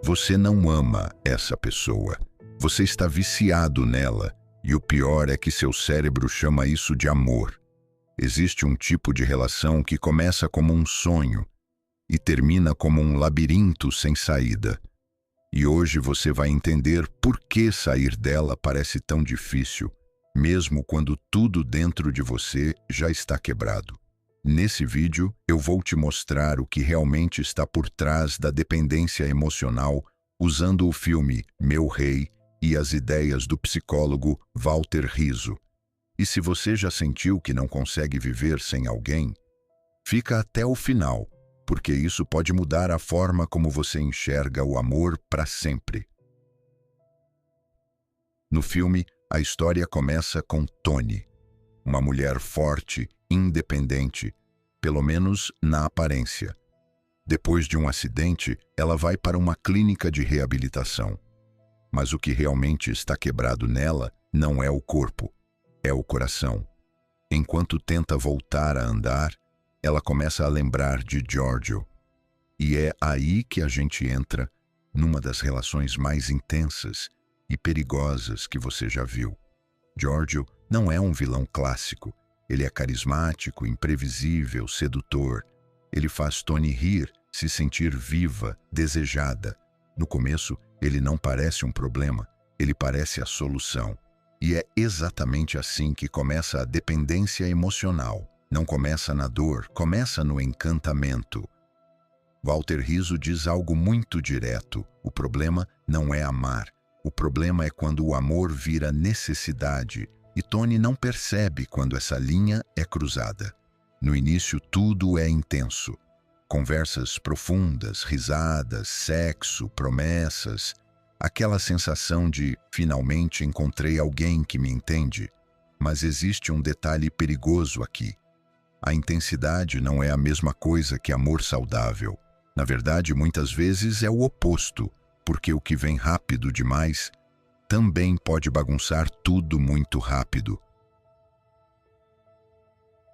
Você não ama essa pessoa. Você está viciado nela, e o pior é que seu cérebro chama isso de amor. Existe um tipo de relação que começa como um sonho e termina como um labirinto sem saída. E hoje você vai entender por que sair dela parece tão difícil, mesmo quando tudo dentro de você já está quebrado. Nesse vídeo, eu vou te mostrar o que realmente está por trás da dependência emocional usando o filme Meu Rei e as ideias do psicólogo Walter Rizzo. E se você já sentiu que não consegue viver sem alguém, fica até o final, porque isso pode mudar a forma como você enxerga o amor para sempre. No filme, a história começa com Toni, uma mulher forte, independente, pelo menos na aparência. Depois de um acidente, ela vai para uma clínica de reabilitação. Mas o que realmente está quebrado nela não é o corpo, é o coração. Enquanto tenta voltar a andar, ela começa a lembrar de Giorgio. E é aí que a gente entra numa das relações mais intensas e perigosas que você já viu. Giorgio não é um vilão clássico. Ele é carismático, imprevisível, sedutor. Ele faz Toni rir, se sentir viva, desejada. No começo, ele não parece um problema, ele parece a solução. E é exatamente assim que começa a dependência emocional. Não começa na dor, começa no encantamento. Walter Rizzo diz algo muito direto: o problema não é amar. O problema é quando o amor vira necessidade, e Toni não percebe quando essa linha é cruzada. No início, tudo é intenso. Conversas profundas, risadas, sexo, promessas. Aquela sensação de, finalmente encontrei alguém que me entende. Mas existe um detalhe perigoso aqui. A intensidade não é a mesma coisa que amor saudável. Na verdade, muitas vezes é o oposto, porque o que vem rápido demais também pode bagunçar tudo muito rápido.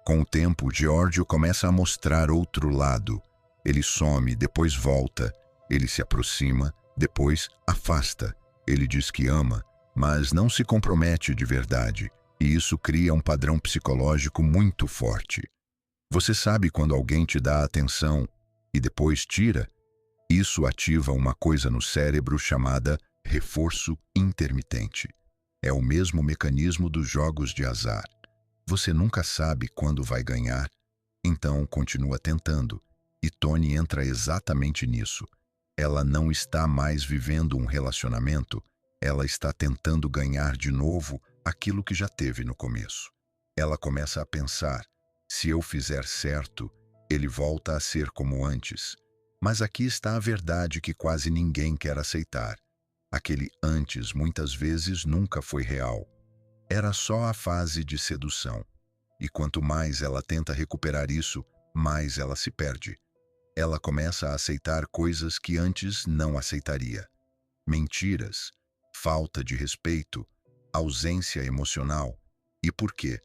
Com o tempo, Giorgio começa a mostrar outro lado. Ele some, depois volta. Ele se aproxima, depois afasta. Ele diz que ama, mas não se compromete de verdade. E isso cria um padrão psicológico muito forte. Você sabe quando alguém te dá atenção e depois tira? Isso ativa uma coisa no cérebro chamada reforço intermitente. É o mesmo mecanismo dos jogos de azar. Você nunca sabe quando vai ganhar, então continua tentando. E Toni entra exatamente nisso. Ela não está mais vivendo um relacionamento, ela está tentando ganhar de novo aquilo que já teve no começo. Ela começa a pensar: se eu fizer certo, ele volta a ser como antes. Mas aqui está a verdade que quase ninguém quer aceitar. Aquele antes muitas vezes nunca foi real. Era só a fase de sedução. E quanto mais ela tenta recuperar isso, mais ela se perde. Ela começa a aceitar coisas que antes não aceitaria. Mentiras, falta de respeito, ausência emocional. E por quê?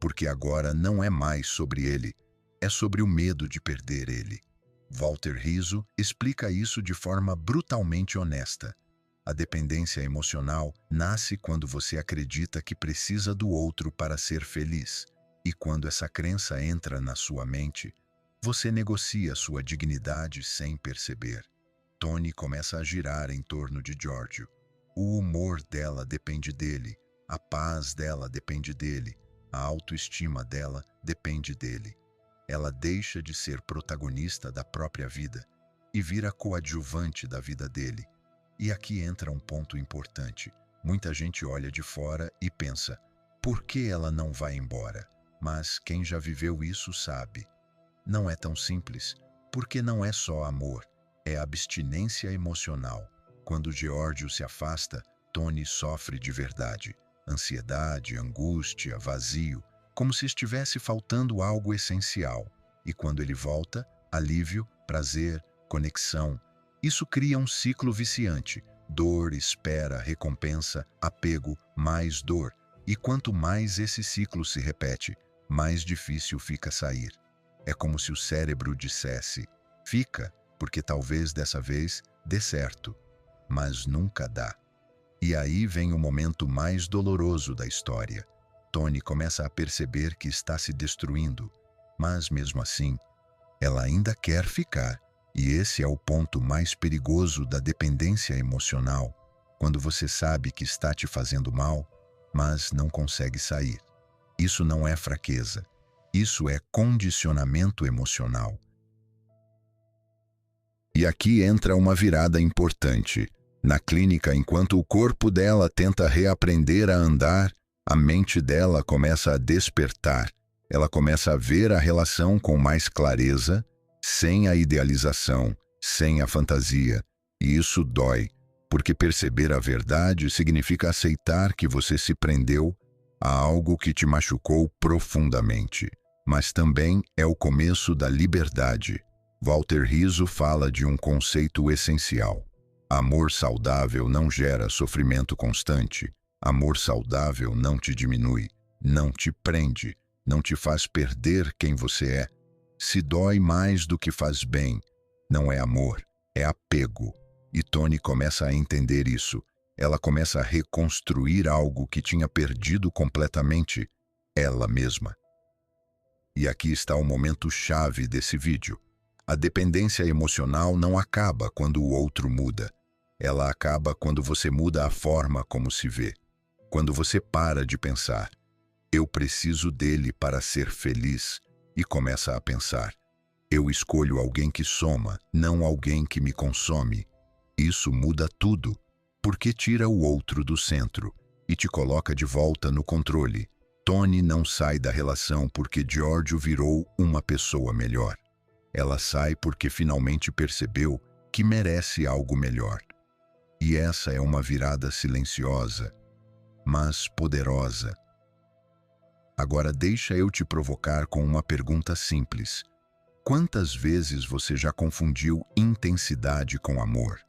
Porque agora não é mais sobre ele, é sobre o medo de perder ele. Walter Rizzo explica isso de forma brutalmente honesta. A dependência emocional nasce quando você acredita que precisa do outro para ser feliz. E quando essa crença entra na sua mente, você negocia sua dignidade sem perceber. Toni começa a girar em torno de Giorgio. O humor dela depende dele, a paz dela depende dele, a autoestima dela depende dele. Ela deixa de ser protagonista da própria vida e vira coadjuvante da vida dele. E aqui entra um ponto importante. Muita gente olha de fora e pensa: por que ela não vai embora? Mas quem já viveu isso sabe. Não é tão simples, porque não é só amor, é abstinência emocional. Quando Giorgio se afasta, Toni sofre de verdade. Ansiedade, angústia, vazio, como se estivesse faltando algo essencial. E quando ele volta, alívio, prazer, conexão. Isso cria um ciclo viciante. Dor, espera, recompensa, apego, mais dor. E quanto mais esse ciclo se repete, mais difícil fica sair. É como se o cérebro dissesse: fica, porque talvez dessa vez dê certo, mas nunca dá. E aí vem o momento mais doloroso da história. Tony começa a perceber que está se destruindo, mas mesmo assim, ela ainda quer ficar. E esse é o ponto mais perigoso da dependência emocional, quando você sabe que está te fazendo mal, mas não consegue sair. Isso não é fraqueza, isso é condicionamento emocional. E aqui entra uma virada importante. Na clínica, enquanto o corpo dela tenta reaprender a andar, a mente dela começa a despertar. Ela começa a ver a relação com mais clareza, sem a idealização, sem a fantasia. E isso dói, porque perceber a verdade significa aceitar que você se prendeu a algo que te machucou profundamente. Mas também é o começo da liberdade. Walter Rizzo fala de um conceito essencial. Amor saudável não gera sofrimento constante. Amor saudável não te diminui, não te prende, não te faz perder quem você é. Se dói mais do que faz bem, não é amor, é apego. E Tony começa a entender isso. Ela começa a reconstruir algo que tinha perdido completamente, ela mesma. E aqui está o momento chave desse vídeo. A dependência emocional não acaba quando o outro muda. Ela acaba quando você muda a forma como se vê. Quando você para de pensar, eu preciso dele para ser feliz, e começa a pensar, eu escolho alguém que soma, não alguém que me consome. Isso muda tudo, porque tira o outro do centro e te coloca de volta no controle. Tony não sai da relação porque Giorgio virou uma pessoa melhor. Ela sai porque finalmente percebeu que merece algo melhor. E essa é uma virada silenciosa, mas poderosa. Agora deixa eu te provocar com uma pergunta simples. Quantas vezes você já confundiu intensidade com amor?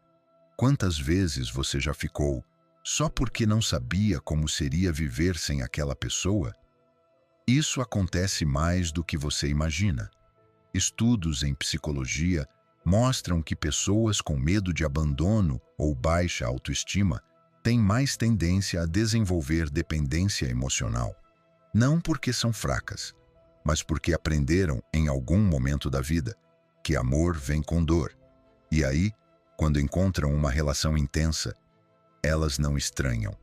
Quantas vezes você já ficou só porque não sabia como seria viver sem aquela pessoa? Isso acontece mais do que você imagina. Estudos em psicologia mostram que pessoas com medo de abandono ou baixa autoestima têm mais tendência a desenvolver dependência emocional. Não porque são fracas, mas porque aprenderam em algum momento da vida que amor vem com dor. E aí, quando encontram uma relação intensa, elas não estranham,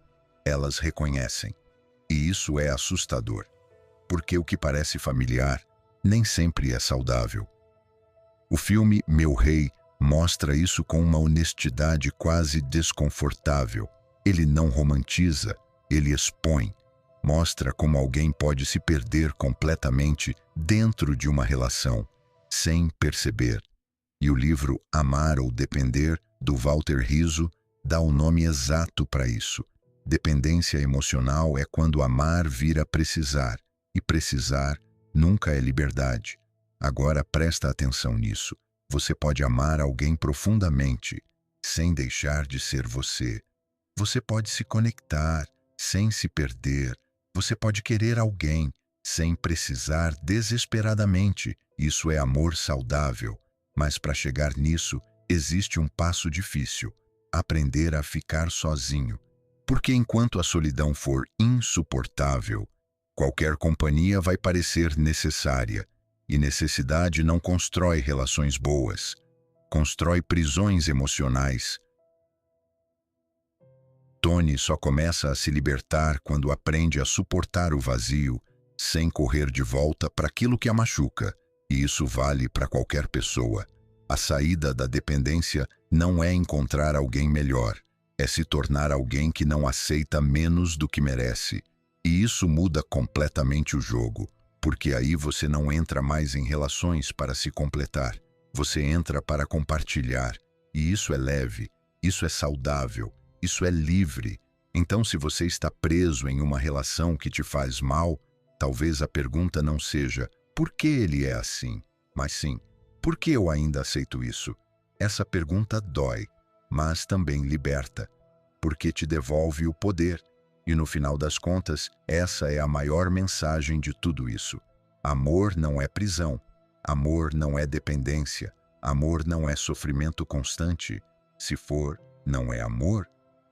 elas reconhecem. E isso é assustador, porque o que parece familiar nem sempre é saudável. O filme Meu Rei mostra isso com uma honestidade quase desconfortável. Ele não romantiza, ele expõe. Mostra como alguém pode se perder completamente dentro de uma relação, sem perceber. E o livro Amar ou Depender, do Walter Rizzo, dá o nome exato para isso. Dependência emocional é quando amar vira precisar, e precisar nunca é liberdade. Agora presta atenção nisso. Você pode amar alguém profundamente, sem deixar de ser você. Você pode se conectar, sem se perder. Você pode querer alguém, sem precisar desesperadamente. Isso é amor saudável. Mas para chegar nisso, existe um passo difícil: aprender a ficar sozinho. Porque enquanto a solidão for insuportável, qualquer companhia vai parecer necessária. E necessidade não constrói relações boas, constrói prisões emocionais. Tony só começa a se libertar quando aprende a suportar o vazio, sem correr de volta para aquilo que a machuca. E isso vale para qualquer pessoa. A saída da dependência não é encontrar alguém melhor, é se tornar alguém que não aceita menos do que merece. E isso muda completamente o jogo, porque aí você não entra mais em relações para se completar. Você entra para compartilhar. E isso é leve, isso é saudável, isso é livre. Então, se você está preso em uma relação que te faz mal, talvez a pergunta não seja por que ele é assim, mas sim, por que eu ainda aceito isso? Essa pergunta dói, mas também liberta, porque te devolve o poder. E no final das contas, essa é a maior mensagem de tudo isso. Amor não é prisão. Amor não é dependência. Amor não é sofrimento constante. Se for, não é amor,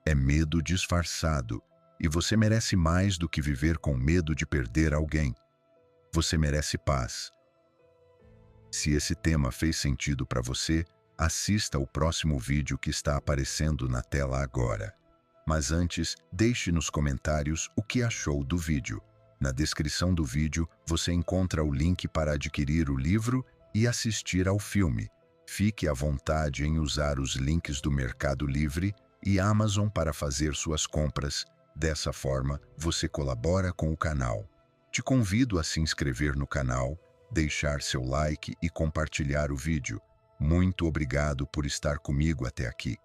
é medo disfarçado. E você merece mais do que viver com medo de perder alguém. Você merece paz. Se esse tema fez sentido para você, assista ao próximo vídeo que está aparecendo na tela agora. Mas antes, deixe nos comentários o que achou do vídeo. Na descrição do vídeo, você encontra o link para adquirir o livro e assistir ao filme. Fique à vontade em usar os links do Mercado Livre e Amazon para fazer suas compras. Dessa forma, você colabora com o canal. Te convido a se inscrever no canal, deixar seu like e compartilhar o vídeo. Muito obrigado por estar comigo até aqui.